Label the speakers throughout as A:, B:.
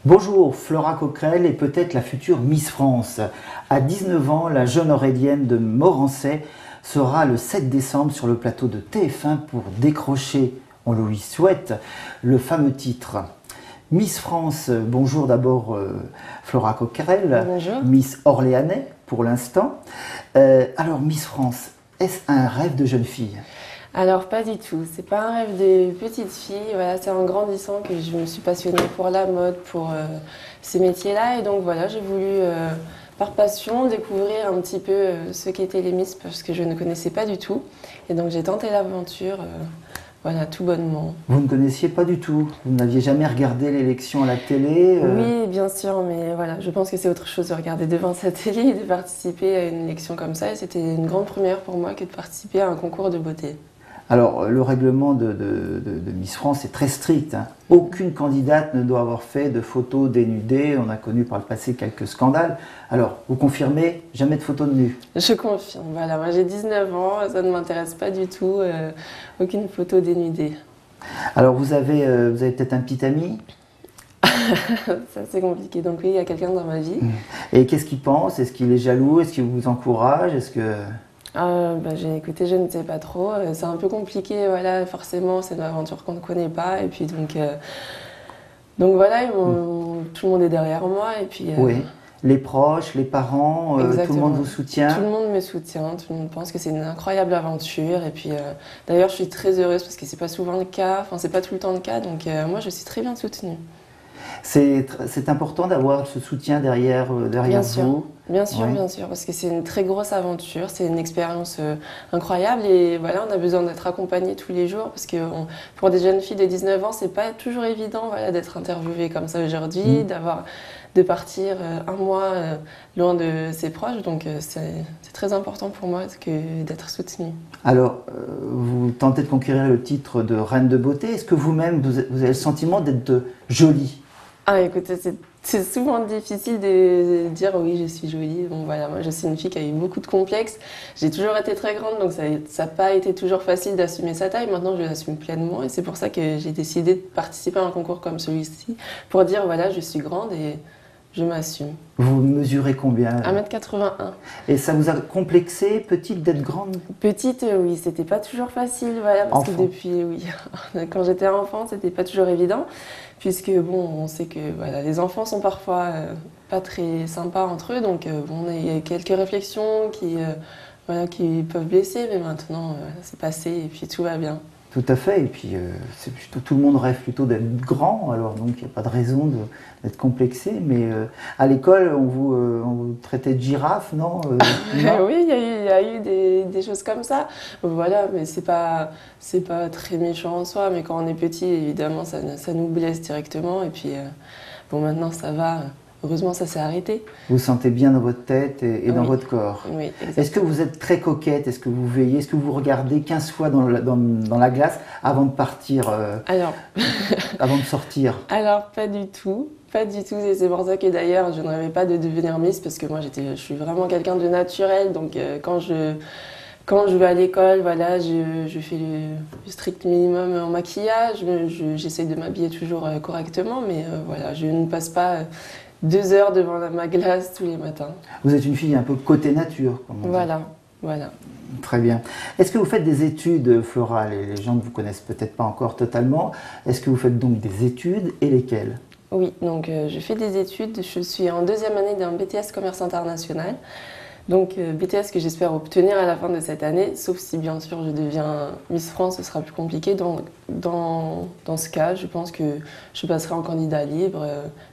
A: Bonjour, Flora Coquerel est peut-être la future Miss France. À 19 ans, la jeune Aurélienne de Morancet sera le 7 décembre sur le plateau de TF1 pour décrocher, on le lui souhaite, le fameux titre. Miss France, bonjour d'abord Flora Coquerel,
B: bonjour.
A: Miss Orléanais pour l'instant. Alors Miss France, est-ce un rêve de jeune fille ?
B: Alors pas du tout, c'est pas un rêve de petite fille, voilà, c'est en grandissant que je me suis passionnée pour la mode, pour ces métiers-là et donc voilà, j'ai voulu par passion découvrir un petit peu ce qu'étaient les Miss parce que je ne connaissais pas du tout et donc j'ai tenté l'aventure, voilà, tout bonnement.
A: Vous ne connaissiez pas du tout, vous n'aviez jamais regardé l'élection à la télé
B: Oui, bien sûr, mais voilà, je pense que c'est autre chose de regarder devant sa télé et de participer à une élection comme ça et c'était une grande première pour moi que de participer à un concours de beauté.
A: Alors, le règlement de Miss France est très strict, hein. Aucune candidate ne doit avoir fait de photos dénudées. On a connu par le passé quelques scandales. Alors, vous confirmez, jamais de photos de nu?
B: Je confirme, voilà, moi j'ai 19 ans, ça ne m'intéresse pas du tout, aucune photo dénudée.
A: Alors, vous avez peut-être un petit ami?
B: Ça c'est compliqué, donc oui, il y a quelqu'un dans ma vie.
A: Et qu'est-ce qu'il pense? Est-ce qu'il est jaloux? Est-ce qu'il vous encourage? Est-ce que...
B: Écoutez, je ne sais pas trop. C'est un peu compliqué, voilà, forcément, c'est une aventure qu'on ne connaît pas. Et puis donc voilà, tout le monde est derrière moi. Et puis,
A: Oui, les proches, les parents, tout le monde vous soutient?
B: Tout le monde me soutient, tout le monde pense que c'est une incroyable aventure. Et puis d'ailleurs, je suis très heureuse parce que c'est pas souvent le cas, enfin, c'est pas tout le temps le cas. Donc moi, je suis très bien soutenue.
A: C'est important d'avoir ce soutien derrière
B: Bien sûr.
A: vous?
B: Bien sûr,
A: Oui.
B: bien sûr, parce que c'est une très grosse aventure, c'est une expérience incroyable et voilà, on a besoin d'être accompagné tous les jours parce que pour des jeunes filles de 19 ans, c'est pas toujours évident voilà, d'être interviewée comme ça aujourd'hui, de partir un mois loin de ses proches, donc c'est très important pour moi d'être soutenue.
A: Alors, vous tentez de conquérir le titre de Reine de beauté. Est-ce que vous-même, vous avez le sentiment d'être jolie?
B: Ah, écoutez, c'est souvent difficile de dire oui, je suis jolie. Bon, voilà, moi, je suis une fille qui a eu beaucoup de complexes. J'ai toujours été très grande, donc ça n'a pas été toujours facile d'assumer sa taille. Maintenant, je l'assume pleinement et c'est pour ça que j'ai décidé de participer à un concours comme celui-ci pour dire voilà, je suis grande et je m'assume.
A: Vous mesurez combien?
B: 1m81.
A: Et ça vous a complexé, petite, d'être grande?
B: Petite, oui, c'était pas toujours facile, voilà, parce que depuis, oui, quand j'étais enfant, c'était pas toujours évident, puisque bon, on sait que voilà, les enfants sont parfois pas très sympas entre eux, donc bon, il y a quelques réflexions voilà, qui peuvent blesser, mais maintenant, c'est passé et puis tout va bien.
A: Tout à fait, et puis tout le monde rêve plutôt d'être grand, alors donc il n'y a pas de raison d'être complexé, mais à l'école on vous traitait de girafe, non, non?
B: Oui, il y a eu des choses comme ça, voilà, mais c'est pas très méchant en soi, mais quand on est petit, évidemment, ça nous blesse directement, et puis bon, maintenant ça va. Heureusement, ça s'est arrêté.
A: Vous vous sentez bien dans votre tête et dans
B: Oui.
A: votre corps.
B: Oui,
A: est-ce que vous êtes très coquette? Est-ce que vous veillez? Est-ce que vous regardez 15 fois dans la glace avant de partir, avant de sortir?
B: Alors, pas du tout. Pas du tout. Et c'est pour ça que d'ailleurs, je ne rêvais pas de devenir Miss parce que moi, je suis vraiment quelqu'un de naturel. Donc, quand je vais à l'école, voilà, je fais le strict minimum en maquillage. J'essaye de m'habiller toujours correctement, mais voilà, je ne passe pas 2 heures devant ma glace tous les matins.
A: Vous êtes une fille un peu côté nature, comme on dit.
B: Voilà.
A: Très bien. Est-ce que vous faites des études, Flora? Les gens ne vous connaissent peut-être pas encore totalement. Est-ce que vous faites donc des études et lesquelles?
B: Oui, donc je fais des études. Je suis en 2e année d'un BTS Commerce International. Donc BTS que j'espère obtenir à la fin de cette année, sauf si bien sûr je deviens Miss France, ce sera plus compliqué. Dans ce cas, je pense que je passerai en candidat libre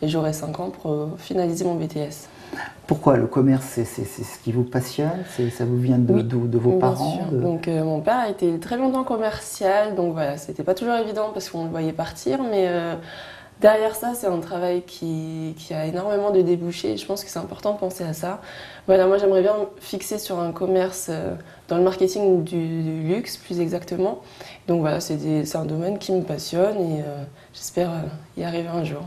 B: et j'aurai 5 ans pour finaliser mon BTS.
A: Pourquoi le commerce, c'est ce qui vous passionne? Ça vous vient de vos parents?
B: Bien sûr. Donc mon père a été très longtemps commercial, donc voilà, c'était pas toujours évident parce qu'on le voyait partir, mais derrière ça, c'est un travail qui a énormément de débouchés et je pense que c'est important de penser à ça. Voilà, moi j'aimerais bien me fixer sur un commerce dans le marketing du luxe, plus exactement. Donc voilà, c'est un domaine qui me passionne et j'espère y arriver un jour.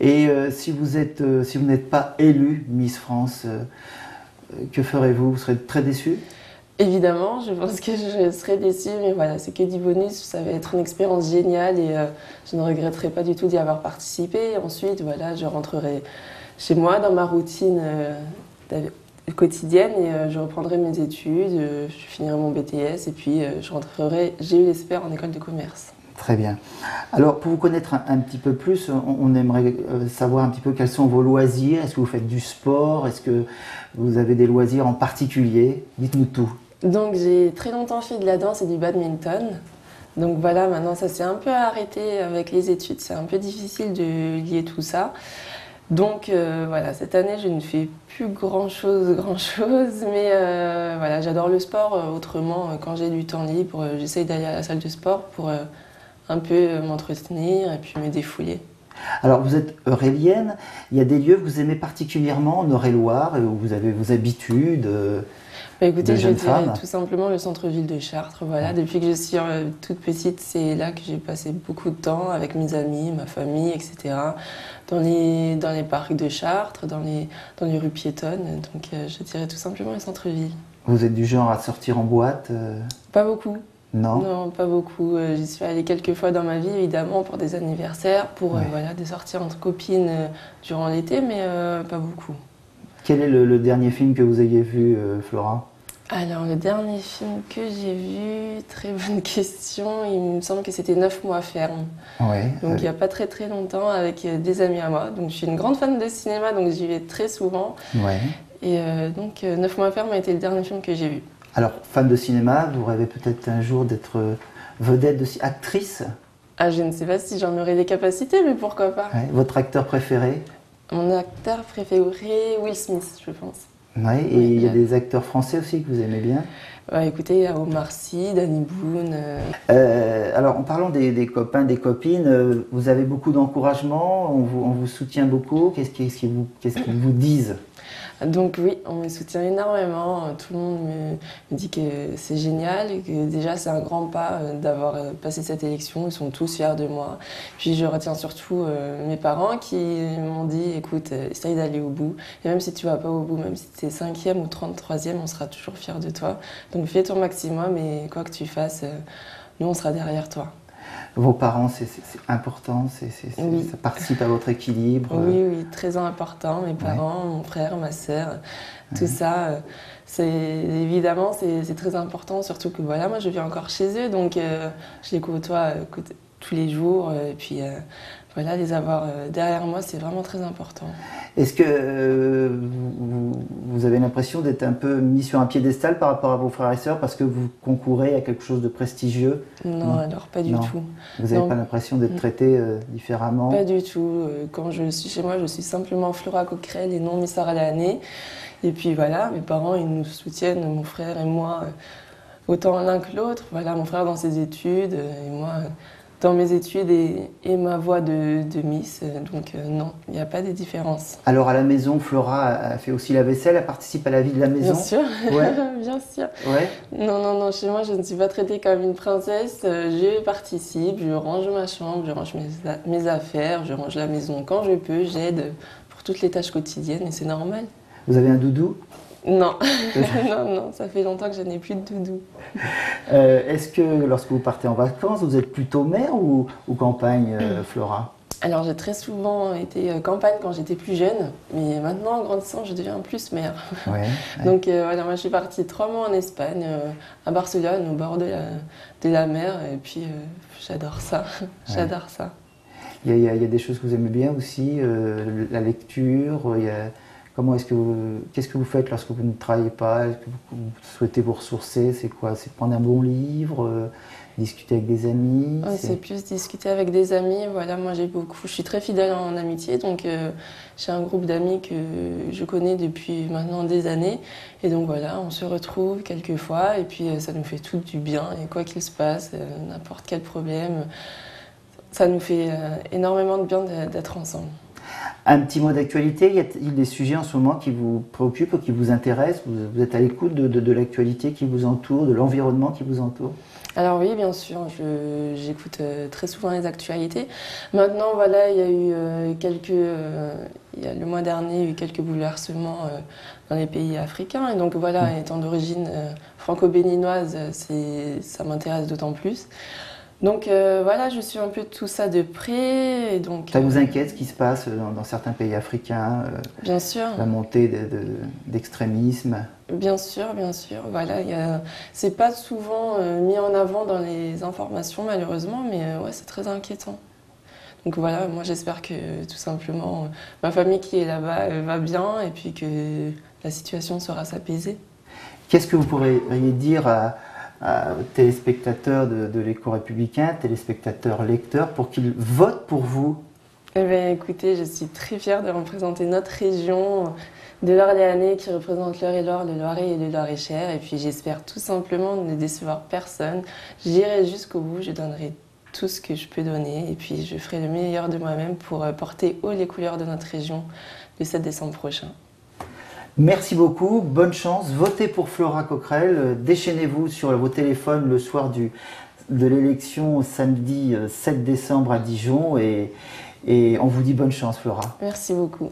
A: Et si vous n'êtes pas élue Miss France, que ferez-vous? Vous serez très déçue?
B: Évidemment, je pense que je serais déçue, mais voilà, c'est que du bonus. Ça va être une expérience géniale et je ne regretterai pas du tout d'y avoir participé. Ensuite, voilà, je rentrerai chez moi dans ma routine quotidienne et je reprendrai mes études, je finirai mon BTS et puis je rentrerai, j'ai eu l'espère, en école de commerce.
A: Très bien. Alors, pour vous connaître un petit peu plus, on aimerait savoir un petit peu quels sont vos loisirs. Est-ce que vous faites du sport? Est-ce que vous avez des loisirs en particulier? Dites-nous tout.
B: Donc j'ai très longtemps fait de la danse et du badminton. Donc voilà, maintenant ça s'est un peu arrêté avec les études, c'est un peu difficile de lier tout ça. Donc voilà, cette année je ne fais plus grand-chose, mais voilà, j'adore le sport. Autrement, quand j'ai du temps libre, j'essaye d'aller à la salle de sport pour un peu m'entretenir et puis me défouler.
A: Alors, vous êtes eurélienne. Il y a des lieux que vous aimez particulièrement en Eure-et-Loire, où vous avez vos habitudes
B: Bah écoutez,
A: de
B: je
A: jeune
B: dirais
A: femme?
B: tout simplement le centre-ville de Chartres. Voilà. Depuis que je suis toute petite, c'est là que j'ai passé beaucoup de temps avec mes amis, ma famille, etc. Dans les parcs de Chartres, dans les rues piétonnes. Donc je dirais tout simplement le centre-ville.
A: Vous êtes du genre à sortir en boîte?
B: Pas beaucoup.
A: Non?
B: Non, pas beaucoup. J'y suis allée quelques fois dans ma vie, évidemment, pour des anniversaires, pour
A: Ouais.
B: voilà, des sorties entre copines durant l'été, mais pas beaucoup.
A: Quel est le dernier film que vous ayez vu, Flora?
B: Alors, le dernier film que j'ai vu, très bonne question, il me semble que c'était 9 mois ferme.
A: Ouais.
B: Donc, il n'y a pas très très longtemps, avec des amis à moi. Donc, je suis une grande fan de cinéma, donc j'y vais très souvent.
A: Ouais.
B: Et donc, 9 mois ferme a été le dernier film que j'ai vu.
A: Alors, fan de cinéma, vous rêvez peut-être un jour d'être vedette, actrice?
B: Ah, je ne sais pas si j'en aurai les capacités, mais pourquoi pas.
A: Ouais. Votre acteur préféré?
B: Mon acteur préféré, Will Smith, je pense.
A: Ouais. Et il y a des acteurs français aussi que vous aimez bien?
B: Ouais, écoutez, il y a Omar Sy, Danny Boone.
A: Alors, en parlant des copains, des copines, vous avez beaucoup d'encouragement, on vous soutient beaucoup. Qu'est-ce qu'ils vous disent?
B: Donc oui, on me soutient énormément. Tout le monde me dit que c'est génial et que déjà c'est un grand pas d'avoir passé cette élection. Ils sont tous fiers de moi. Puis je retiens surtout mes parents qui m'ont dit, écoute, essaye d'aller au bout. Et même si tu vas pas au bout, même si tu es 5e ou 33e, on sera toujours fiers de toi. Donc fais ton maximum et quoi que tu fasses, nous on sera derrière toi.
A: Vos parents, c'est important,
B: Oui.
A: ça participe à votre équilibre.
B: Oui, oui, très important. Mes parents, mon frère, ma sœur, tout ça, c'est évidemment c'est très important. Surtout que voilà, moi je vis encore chez eux, donc je les côtoie tous les jours. Et puis voilà, les avoir derrière moi, c'est vraiment très important.
A: Est-ce que vous avez l'impression d'être un peu mis sur un piédestal par rapport à vos frères et sœurs parce que vous concourez à quelque chose de prestigieux?
B: Non, alors pas du
A: Non.
B: tout.
A: Vous n'avez
B: Non.
A: pas l'impression d'être traité différemment?
B: Pas du tout. Quand je suis chez moi, je suis simplement Flora Coquerel et non Miss Sarah l'année. Et puis voilà, mes parents, ils nous soutiennent, mon frère et moi, autant l'un que l'autre. Voilà, mon frère dans ses études et moi dans mes études et ma voie de Miss. Donc non, il n'y a pas de différence.
A: Alors à la maison, Flora a fait aussi la vaisselle, elle participe à la vie de la maison?
B: Bien sûr,
A: Ouais.
B: bien sûr.
A: Ouais.
B: Non, non, non, chez moi, je ne suis pas traitée comme une princesse. Je participe, je range ma chambre, je range mes affaires, je range la maison quand je peux, j'aide pour toutes les tâches quotidiennes et c'est normal.
A: Vous avez un doudou?
B: Non, non, non, ça fait longtemps que je n'ai plus de doudou.
A: Est-ce que lorsque vous partez en vacances, vous êtes plutôt mer ou campagne, Flora?
B: Alors j'ai très souvent été campagne quand j'étais plus jeune, mais maintenant en grandissant je deviens plus mer.
A: Ouais.
B: Donc voilà, moi je suis partie 3 mois en Espagne, à Barcelone, au bord de la mer, et puis j'adore ça, j'adore ça.
A: Il y a des choses que vous aimez bien aussi, la lecture. Qu'est-ce que vous faites lorsque vous ne travaillez pas? Est-ce que vous souhaitez vous ressourcer? C'est quoi? C'est prendre un bon livre, discuter avec des amis?
B: Ouais, c'est plus discuter avec des amis. Voilà, moi je suis très fidèle en amitié, donc j'ai un groupe d'amis que je connais depuis maintenant des années. Et donc voilà, on se retrouve quelques fois et puis ça nous fait tout du bien. Et quoi qu'il se passe, n'importe quel problème, ça nous fait énormément de bien d'être ensemble.
A: Un petit mot d'actualité, y a-t-il des sujets en ce moment qui vous préoccupent ou qui vous intéressent? Vous êtes à l'écoute de l'actualité qui vous entoure, de l'environnement qui vous entoure?
B: Alors oui, bien sûr, j'écoute très souvent les actualités. Maintenant, voilà, il y a eu le mois dernier, il y a eu quelques bouleversements dans les pays africains. Et donc voilà, étant d'origine franco-béninoise, ça m'intéresse d'autant plus. Donc voilà, je suis un peu tout ça de près. Et donc,
A: Ça vous inquiète ce qui se passe dans certains pays africains,
B: bien sûr.
A: la montée d'extrémisme?
B: Bien sûr, bien sûr. Voilà, c'est pas souvent mis en avant dans les informations malheureusement, mais ouais, c'est très inquiétant. Donc voilà, moi j'espère que tout simplement ma famille qui est là-bas va bien et puis que la situation saura s'apaiser.
A: Qu'est-ce que vous pourriez dire aux téléspectateurs de l'Écho républicain, téléspectateurs lecteurs, pour qu'ils votent pour vous?
B: Eh bien, écoutez, je suis très fière de représenter notre région de l'Orléanais qui représente l'Eure-et-Loir, le Loiret et le Loir-et-Cher. Et puis j'espère tout simplement ne décevoir personne. J'irai jusqu'au bout, je donnerai tout ce que je peux donner et puis je ferai le meilleur de moi-même pour porter haut les couleurs de notre région le 7 décembre prochain.
A: Merci beaucoup, bonne chance, votez pour Flora Coquerel, déchaînez-vous sur vos téléphones le soir de l'élection samedi 7 décembre à Dijon et on vous dit bonne chance Flora.
B: Merci beaucoup.